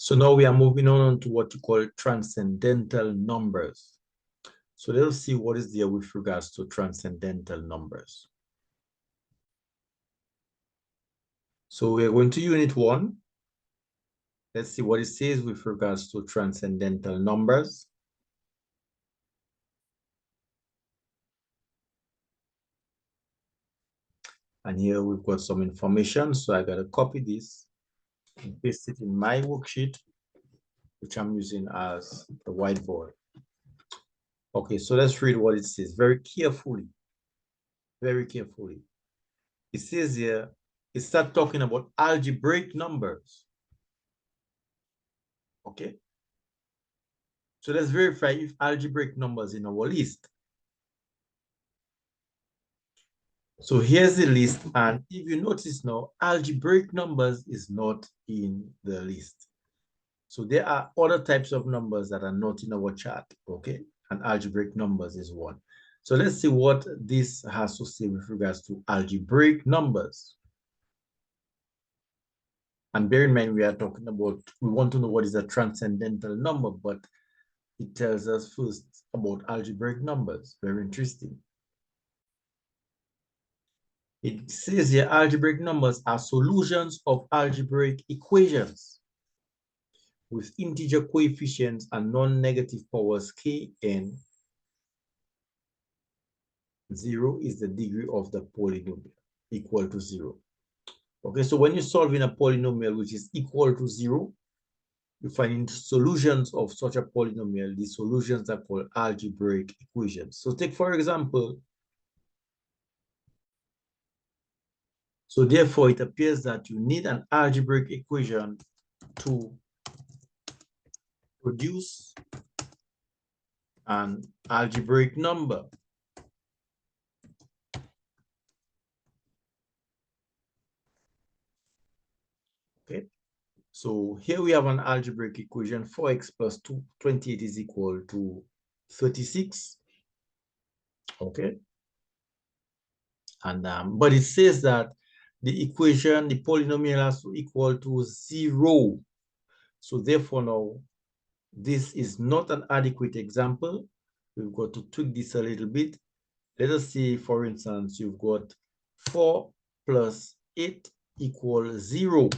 So now we are moving on to what you call transcendental numbers. So let's see what is there with regards to transcendental numbers. So we're going to unit 1. Let's see what it says with regards to transcendental numbers. And here we've got some information. So I got to copy this and paste it in my worksheet, which I'm using as the whiteboard. Okay, so let's read what it says very carefully. Very carefully. It says here, it starts talking about algebraic numbers. Okay. So let's verify if algebraic numbers in our list. So here's the list, and if you notice now, algebraic numbers is not in the list. So there are other types of numbers that are not in our chart, okay? And algebraic numbers is one. So let's see what this has to say with regards to algebraic numbers. And bear in mind, we are talking about, we want to know what is a transcendental number, but it tells us first about algebraic numbers. Very interesting. It says here algebraic numbers are solutions of algebraic equations with integer coefficients and non-negative powers k and 0 is the degree of the polynomial equal to 0. Okay, so when you're solving a polynomial which is equal to 0, you find solutions of such a polynomial. These solutions are called algebraic equations. So take for example, so therefore it appears that you need an algebraic equation to produce an algebraic number. Okay, so here we have an algebraic equation 4x plus 28 is equal to 36. Okay, and but it says that the equation, the polynomial has to equal to 0. So therefore now this is not an adequate example. We've got to tweak this a little bit. Let us see, for instance, you've got 4 plus 8 equals 0.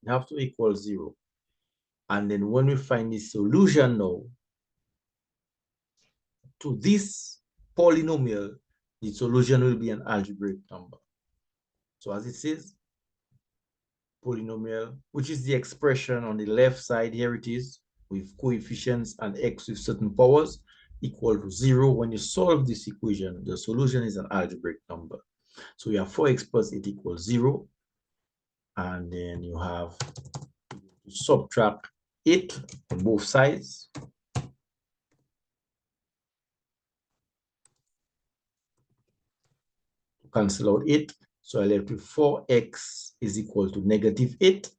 You have to equal 0. And then when we find the solution now to this polynomial, the solution will be an algebraic number. So as it says, polynomial, which is the expression on the left side, here it is, with coefficients and x with certain powers, equal to 0. When you solve this equation, the solution is an algebraic number. So you have 4x plus 8 equals 0. And then you have to subtract 8 on both sides. Cancel out 8. So I left with 4x is equal to negative 8.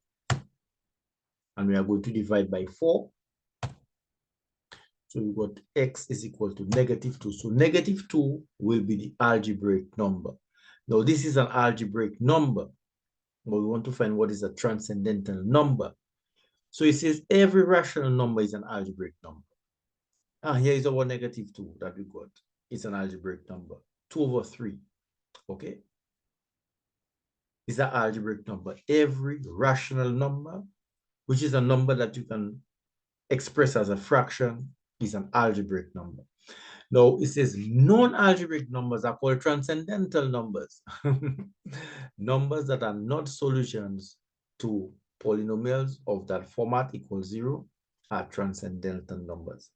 And we are going to divide by 4. So we got x is equal to negative 2. So negative 2 will be the algebraic number. Now this is an algebraic number, but we want to find what is a transcendental number. So it says every rational number is an algebraic number. Here is our negative 2 that we got. It's an algebraic number. 2 over 3. Okay. Is an algebraic number. Every rational number, which is a number that you can express as a fraction, is an algebraic number. Now, it says non-algebraic numbers are called transcendental numbers. Numbers that are not solutions to polynomials of that format equals 0 are transcendental numbers.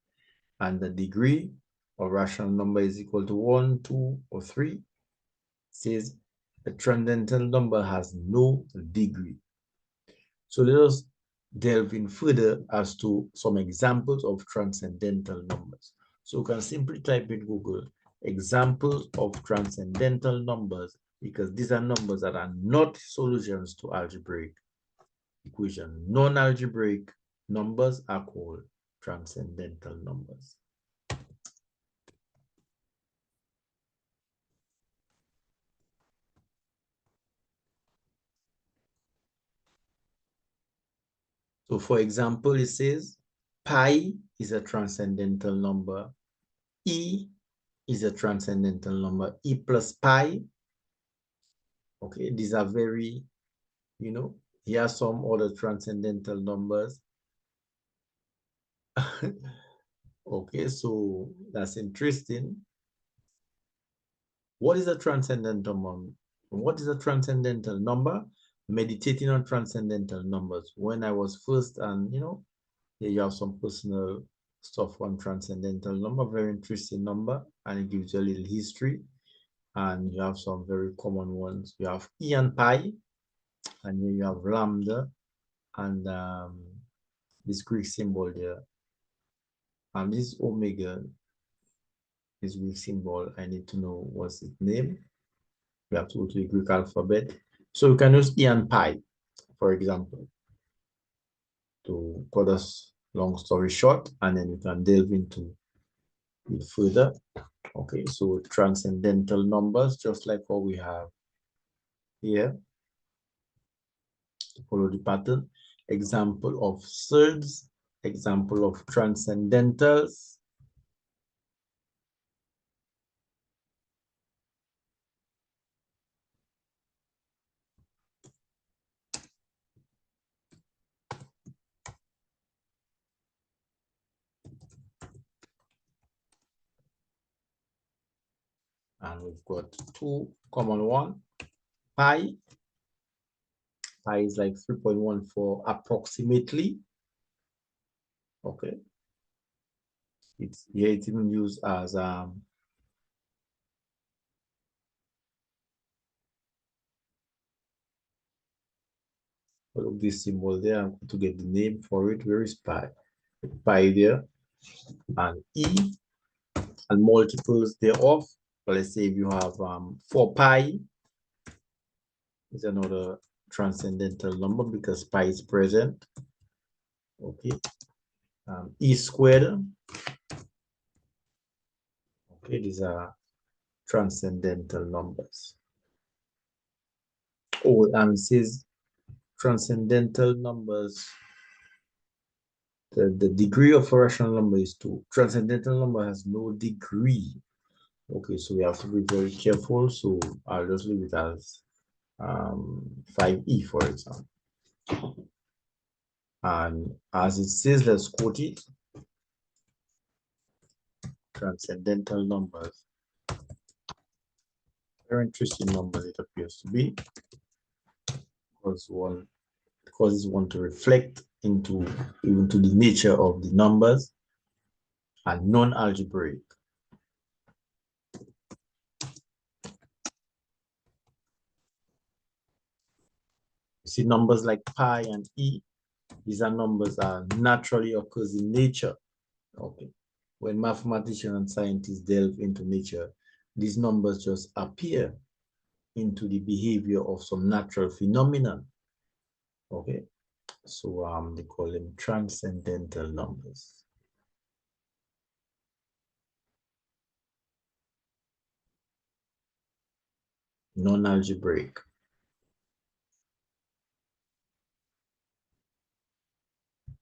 And the degree of rational number is equal to 1, 2, or 3. It says a transcendental number has no degree. So let us delve in further as to some examples of transcendental numbers. So you can simply type in Google examples of transcendental numbers, because these are numbers that are not solutions to algebraic equation. Non-algebraic numbers are called transcendental numbers. So for example, it says pi is a transcendental number. E is a transcendental number. E plus pi. Okay, these are very, here are some other transcendental numbers. Okay, so that's interesting. What is a transcendental number? What is a transcendental number? Meditating on transcendental numbers. When I was first, and here you have some personal stuff on transcendental number, very interesting number, and it gives you a little history. And you have some very common ones. You have E and pi, and here you have lambda, and this Greek symbol there. And this omega, this Greek symbol, I need to know what's its name. We have to go to the Greek alphabet. So we can use E and pi, for example, to cut us long story short, and then we can delve into it further. Okay, so transcendental numbers, just like what we have here, to follow the pattern. Example of surds, example of transcendentals. And we've got two common one. Pi is like 3.14 approximately. Okay. It's even used as this symbol there. I'm going to get the name for it. Where is pi? Pi there, and E and multiples thereof. But let's say if you have 4 pi is another transcendental number because pi is present. Okay. E squared. Okay, these are transcendental numbers. Oh, and it says transcendental numbers. The degree of a rational number is 2. Transcendental number has no degree. Okay, so we have to be very careful. So I'll just leave it as 5e, for example. And as it says, let's quote it. Transcendental numbers. Very interesting numbers it appears to be. Because one causes one to reflect into the nature of the numbers and non-algebraic. You see numbers like pi and e, these are numbers that naturally occurs in nature. Okay. When mathematicians and scientists delve into nature, these numbers just appear into the behavior of some natural phenomenon. Okay. So they call them transcendental numbers. Non-algebraic.